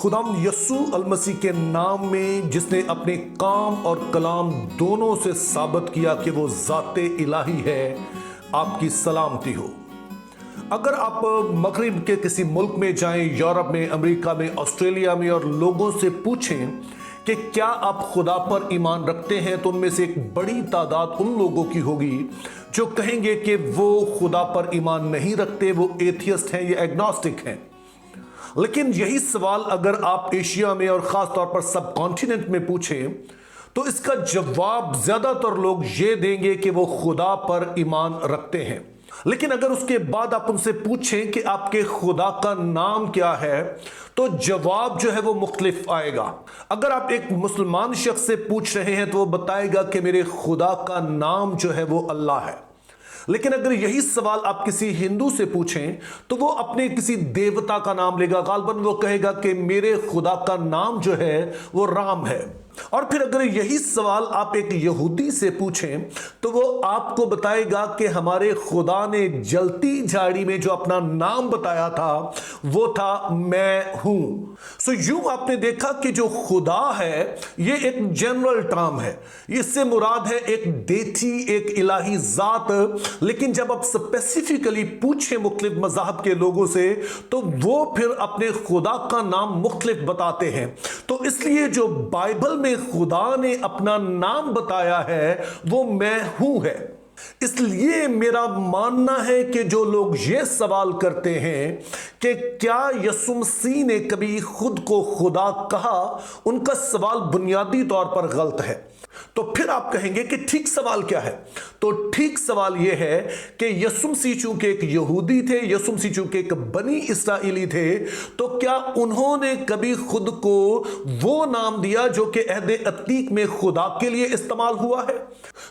खुदाम यस्सु अलमसीह के नाम में जिसने अपने काम और कलाम दोनों से साबित किया कि वो ज़ाते इलाही है, आपकी सलामती हो। अगर आप मगरिब के किसी मुल्क में जाएं, यूरोप में, अमेरिका में, ऑस्ट्रेलिया में, और लोगों से पूछें कि क्या आप खुदा पर ईमान रखते हैं, तो उनमें से एक बड़ी तादाद उन लोगों की होगी जो कहेंगे कि वो खुदा पर ईमान नहीं रखते, वो एथियस्ट हैं या एग्नोस्टिक हैं। लेकिन यही सवाल अगर आप एशिया में और ख़ास तौर पर सब कॉन्टिनेंट में पूछें तो इसका जवाब ज़्यादातर लोग ये देंगे कि वो खुदा पर ईमान रखते हैं। लेकिन अगर उसके बाद आप उनसे पूछें कि आपके खुदा का नाम क्या है, तो जवाब जो है वो मुख्तलिफ आएगा। अगर आप एक मुसलमान शख्स से पूछ रहे हैं तो वो बताएगा कि मेरे खुदा का नाम जो है वो अल्लाह है। लेकिन अगर यही सवाल आप किसी हिंदू से पूछें तो वो अपने किसी देवता का नाम लेगा। गालबन वो कहेगा कि मेरे खुदा का नाम जो है वो राम है। और फिर अगर यही सवाल आप एक यहूदी से पूछें तो वो आपको बताएगा कि हमारे खुदा ने जलती झाड़ी में जो अपना नाम बताया था वो था मैं हूं। सो यूं आपने देखा कि जो खुदा है ये एक जनरल टर्म है, इससे मुराद है एक देती, एक इलाही जात। लेकिन जब आप स्पेसिफिकली पूछें मुख्तलिफ मज़हब के लोगों से तो वो फिर अपने खुदा का नाम मुख्तलिफ बताते हैं। तो इसलिए जो बाइबल में खुदा ने अपना नाम बताया है वो मैं हूं है। इसलिए मेरा मानना है कि जो लोग ये सवाल करते हैं कि क्या यीशु मसीह ने कभी खुद को खुदा कहा, उनका सवाल बुनियादी तौर पर गलत है। तो फिर आप कहेंगे कि ठीक सवाल क्या है? तो ठीक सवाल यह है कि यीशु मसीह चूंकि एक यहूदी थे, यीशु मसीह चूंकि एक बनी इसराइली थे, तो क्या उन्होंने कभी खुद को वो नाम दिया जो कि अहद अतीक में खुदा के लिए इस्तेमाल हुआ है?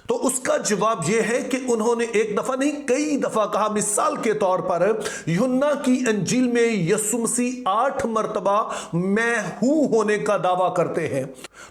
तो उसका जवाब यह है कि उन्होंने एक दफा नहीं कई दफा कहा। मिसाल के तौर पर यूहन्ना की अंजील में यीशु मसीह 8 मरतबा मैं हूं होने का दावा करते हैं।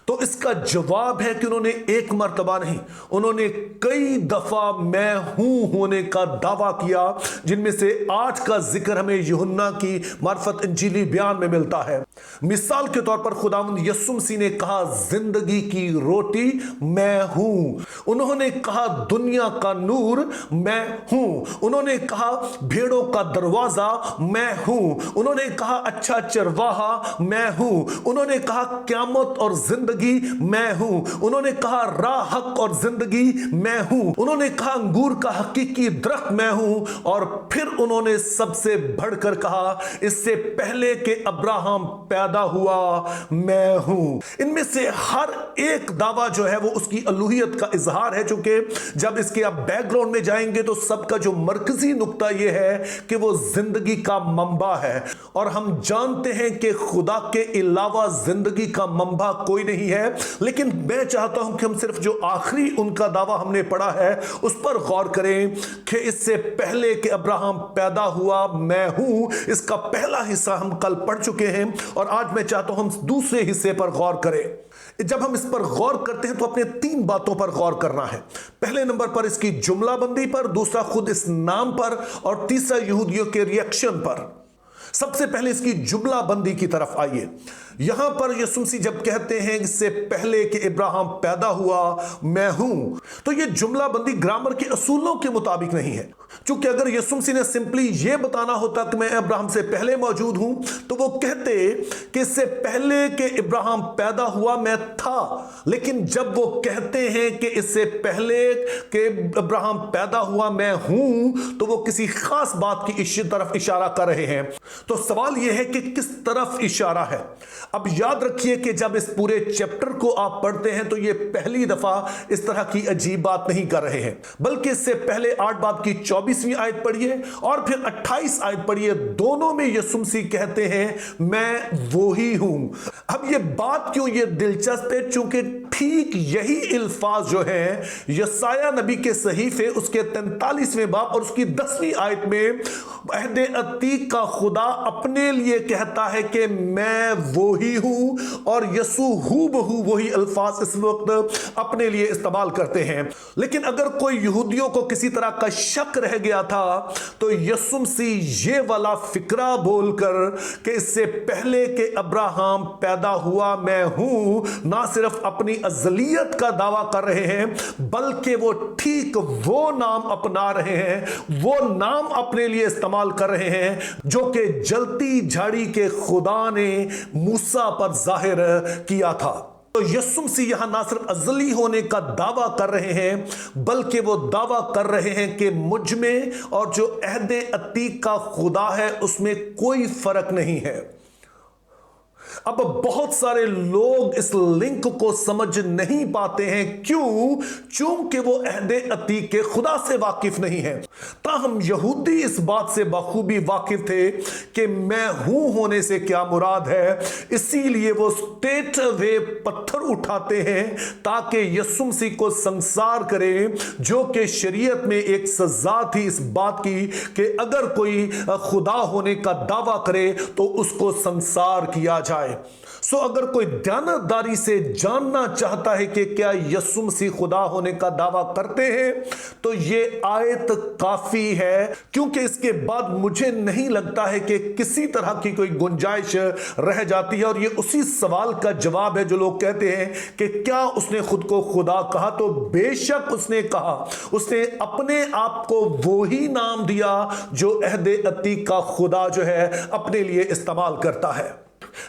तो इसका जवाब है कि उन्होंने एक मरतबा नहीं, उन्होंने कई दफा मैं हूं होने का दावा किया, जिनमें से 8 का जिक्र हमें यूहन्ना की मार्फत अंजीली बयान में मिलता है। मिसाल के तौर पर खुदावंद यीशु मसीह ने कहा जिंदगी की रोटी मैं हूं। उन्होंने कहा दुनिया का नूर मैं हूं। उन्होंने कहा भेड़ों का दरवाजा मैं हूं। उन्होंने कहा अच्छा चरवाहा मैं हूं। उन्होंने कहा क़यामत और जिंदगी मैं हूं। उन्होंने कहा राह, हक और जिंदगी मैं हूं। उन्होंने कहा अंगूर का हकीकी दरख्त मैं हूं। और फिर उन्होंने सबसे बढ़कर कहा इससे पहले कि अब्राहम पैदा हुआ मैं हूं। इनमें से हर एक दावा जो है वो उसकी अलूहियत का इजहार है। चूंकि जब इसके आप बैकग्राउंड में जाएंगे तो सबका जो मरकजी नुक्ता यह है कि वो जिंदगी का मंबा है। और हम जानते हैं कि खुदा के अलावा जिंदगी का मंबा कोई नहीं है। लेकिन मैं चाहता हूं कि हम सिर्फ जो आखिरी उनका दावा हमने पढ़ा है उस पर गौर करें कि इससे पहले कि अब्राहम पैदा हुआ मैं हूं। इसका पहला हिस्सा हम कल पढ़ चुके हैं और आज मैं चाहता हूं हम दूसरे हिस्से पर गौर करें। जब हम इस पर गौर करते हैं तो अपने 3 बातों पर गौर करना है। पहले नंबर पर इसकी जुमलाबंदी पर, दूसरा खुद इस नाम पर, और तीसरा यहूदियों के रिएक्शन पर। सबसे पहले इसकी जुमलाबंदी की तरफ आइए। यहां पर यीशु मसीह जब कहते हैं इससे पहले कि इब्राहिम पैदा हुआ मैं हूं, तो यह जुमलाबंदी ग्रामर के असूलों के मुताबिक नहीं है। क्योंकि अगर यीशु मसीह ने सिंपली यह बताना होता कि मैं इब्राहिम से पहले मौजूद हूं, तो वो कहते कि इससे पहले कि इब्राहिम पैदा हुआ मैं था। लेकिन जब वो कहते हैं कि इससे पहले कि इब्राहिम पैदा हुआ मैं हूं, तो वो किसी खास बात की तरफ इशारा कर रहे हैं। तो सवाल यह है कि किस तरफ इशारा है। अब याद रखिए कि जब इस पूरे चैप्टर को आप पढ़ते हैं तो ये पहली दफा इस तरह की अजीब बात नहीं कर रहे हैं, बल्कि इससे पहले 8 बाब की 24वीं आयत पढ़िए और फिर 28 आयत पढ़िए। दोनों में यीशु मसीह कहते हैं मैं वो ही हूं। अब ये बात क्यों ये दिलचस्प है? चूंकि ठीक यही अल्फाज जो है यसाया नबी के सहीफे उसके 43वें बाब और उसकी 10वीं आयत में अहद अतीक का खुदा अपने लिए कहता है कि मैं वही हूं, और यसू हूबहू वही अल्फाज इस वक्त अपने लिए इस्तेमाल करते हैं। लेकिन अगर कोई यहूदियों को किसी तरह का शक रह गया था तो यसू मसीह ये वाला फिक्रा बोलकर कि इससे पहले कि अब्राहम पैदा हुआ मैं हूं, ना सिर्फ अपनी अज़लियत का दावा कर रहे हैं बल्कि वो ठीक वो नाम अपना रहे हैं, वो नाम अपने लिए इस्तेमाल कर रहे हैं जो कि जलती झाड़ी के खुदा ने मूसा पर जाहिर किया था। तो यसू मसीह यहां ना सिर्फ अज़ली होने का दावा कर रहे हैं बल्कि वो दावा कर रहे हैं कि मुझ में और जो अहद अतीक का खुदा है उसमें कोई फर्क नहीं है। अब बहुत सारे लोग इस लिंक को समझ नहीं पाते हैं, क्यों? चूंकि वो अहद अतीक के खुदा से वाकिफ नहीं है। ताहम यहूदी इस बात से बखूबी वाकिफ थे कि मैं हूं होने से क्या मुराद है, इसीलिए वो स्ट्रेट वे पत्थर उठाते हैं ताकि यसू मसीह को संसार करें, जो कि शरीयत में एक सजा थी इस बात की कि अगर कोई खुदा होने का दावा करे तो उसको संसार किया जाए। सो अगर कोई दयानतदारी से जानना चाहता है कि क्या यसू मसीह खुदा होने का दावा करते हैं तो ये आयत काफी है, क्योंकि इसके बाद मुझे नहीं लगता है कि किसी तरह की कोई गुंजाइश रह जाती है। और ये उसी सवाल का जवाब है जो लोग कहते हैं कि क्या उसने खुद को खुदा कहा, तो बेशक उसने कहा। उसने अपने आप को वो ही नाम दिया जो अहद अतीक का खुदा जो है अपने लिए इस्तेमाल करता है।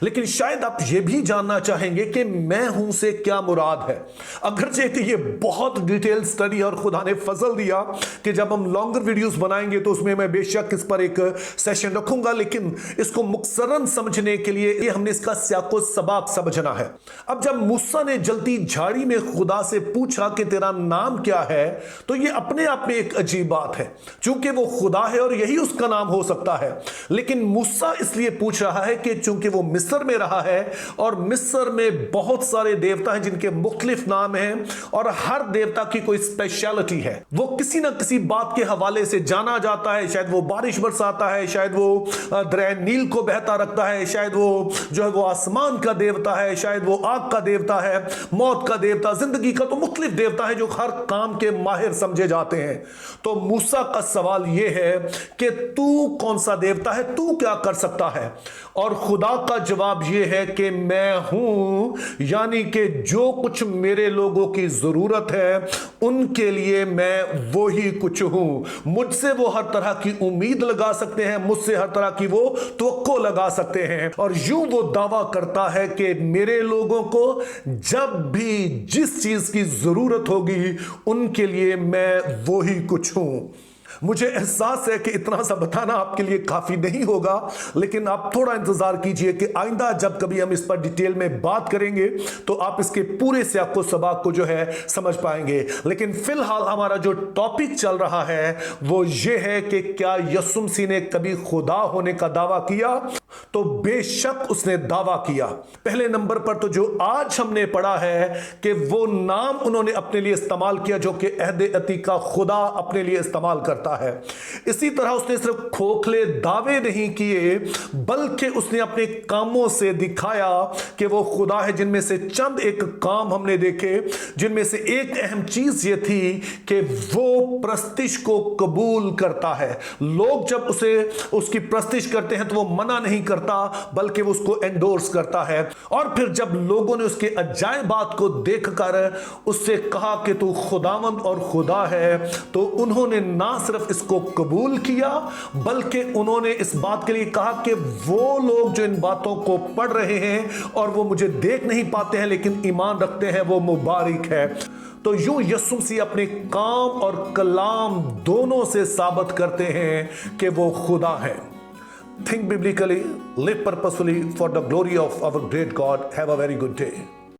लेकिन शायद आप ये भी जानना चाहेंगे कि मैं हूं से क्या मुराद है। अगरचे कि ये बहुत डिटेल स्टडी और खुदा ने फजल दिया कि जब हम लॉन्गर वीडियोस बनाएंगे तो उसमें मैं बेशक इस पर एक सेशन रखूंगा, लेकिन इसको मुख्तसरन समझने के लिए हमने इसका सियाको सबाक समझना है। अब जब मूसा ने जलती झाड़ी में खुदा से पूछा कि तेरा नाम क्या है, तो ये अपने आप में एक अजीब बात है, चूंकि वो खुदा है और यही उसका नाम हो सकता है। लेकिन मूसा इसलिए पूछ रहा है कि चूंकि वो मिस्र में रहा है और मिस्र में बहुत सारे देवता हैं जिनके मुख्तलिफ नाम हैं और हर देवता की कोई स्पेशलिटी है। वो किसी ना किसी बात के हवाले से जाना जाता है। शायद वो बारिश बरसाता है, शायद वो दरिया नील को बहता रखता है, शायद वो जो है वो आसमान का देवता है, शायद वो आग का देवता है, मौत का देवता, जिंदगी का। तो मुख्तलिफ देवता है जो हर काम के माहिर समझे जाते हैं। तो मूसा का सवाल यह है कि तू कौन सा देवता है, तू क्या कर सकता है? और खुदा का जवाब यह है कि मैं हूं, यानी कि जो कुछ मेरे लोगों की जरूरत है उनके लिए मैं वो ही कुछ हूं। मुझसे वो हर तरह की उम्मीद लगा सकते हैं, मुझसे हर तरह की वो तवक्को लगा सकते हैं। और यूं वो दावा करता है कि मेरे लोगों को जब भी जिस चीज की जरूरत होगी उनके लिए मैं वो ही कुछ हूं। मुझे एहसास है कि इतना सा बताना आपके लिए काफी नहीं होगा, लेकिन आप थोड़ा इंतजार कीजिए कि आइंदा जब कभी हम इस पर डिटेल में बात करेंगे तो आप इसके पूरे सियाको सबाक को जो है समझ पाएंगे। लेकिन फिलहाल हमारा जो टॉपिक चल रहा है वो ये है कि क्या यसू मसीह ने कभी खुदा होने का दावा किया? तो बेशक उसने दावा किया। पहले नंबर पर तो जो आज हमने पढ़ा है कि वो नाम उन्होंने अपने लिए इस्तेमाल किया जो कि अहद अतीक का खुदा अपने लिए इस्तेमाल करता है। इसी तरह उसने सिर्फ खोखले दावे नहीं किए बल्कि उसने अपने कामों से दिखाया कि वो खुदा है, जिनमें से चंद एक काम हमने देखे, जिनमें से एक अहम चीज ये थी कि वो प्रस्तिश को कबूल करता है। लोग जब उसे उसकी प्रस्तिश करते हैं तो वो मना नहीं करता बल्कि वो उसको एंडोर्स करता है। और फिर जब लोगों ने उसके अजायबात को देखकर उससे कहा कि तू खुदावंद और खुदा है, तो उन्होंने ना सिर्फ इसको कबूल किया बल्कि उन्होंने इस बात के लिए कहा कि वो लोग जो इन बातों को पढ़ रहे हैं और वो मुझे देख नहीं पाते हैं लेकिन ईमान रखते हैं, वो मुबारक है। तो यूं यसू मसीह अपने काम और कलाम दोनों से साबित करते हैं कि वो खुदा है। Think biblically, live purposefully for the glory of our great God. Have a very good day.